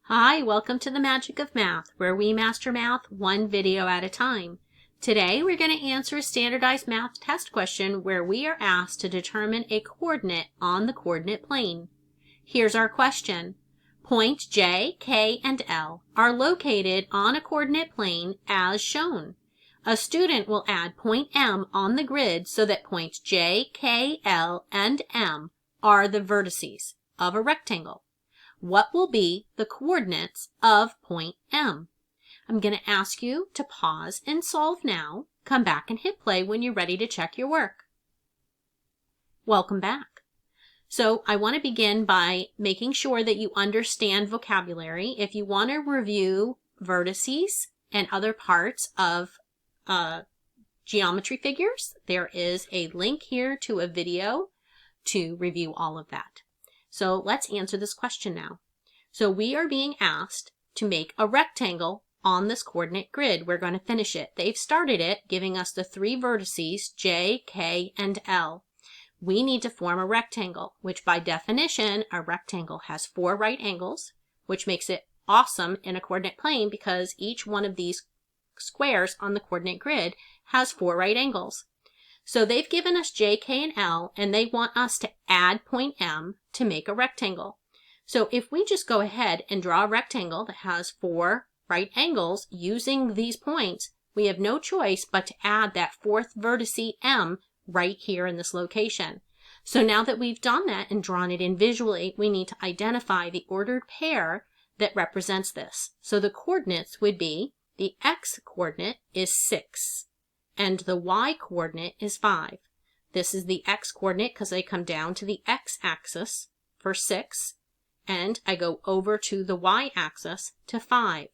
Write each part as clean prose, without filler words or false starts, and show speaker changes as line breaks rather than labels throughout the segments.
Hi, welcome to the Magic of Math, where we master math one video at a time. Today we're going to answer a standardized math test question where we are asked to determine a coordinate on the coordinate plane. Here's our question. Point J, K, and L are located on a coordinate plane as shown. A student will add point M on the grid so that points J, K, L, and M are the vertices of a rectangle. What will be the coordinates of point M? I'm going to ask you to pause and solve now. Come back and hit play when you're ready to check your work. Welcome back. So I want to begin by making sure that you understand vocabulary. If you want to review vertices and other parts of geometry figures, there is a link here to a video to review all of that. So let's answer this question now. So we are being asked to make a rectangle on this coordinate grid. We're going to finish it. They've started it, giving us the three vertices, J, K, and L. We need to form a rectangle, which by definition, a rectangle has four right angles, which makes it awesome in a coordinate plane because each one of these squares on the coordinate grid has four right angles. So they've given us J, K, and L, and they want us to add point M to make a rectangle. So if we just go ahead and draw a rectangle that has four right angles using these points, we have no choice but to add that fourth vertice M right here in this location. So now that we've done that and drawn it in visually, we need to identify the ordered pair that represents this. So the coordinates would be the X coordinate is 6. And the Y coordinate is 5. This is the X coordinate because I come down to the X axis for 6, and I go over to the Y axis to 5.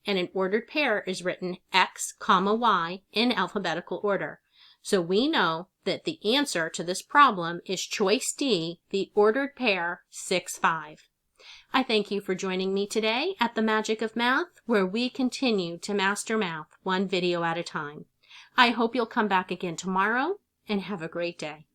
And an ordered pair is written X, Y in alphabetical order. So we know that the answer to this problem is choice D, the ordered pair 6, 5. I thank you for joining me today at the Magic of Math, where we continue to master math one video at a time. I hope you'll come back again tomorrow and have a great day.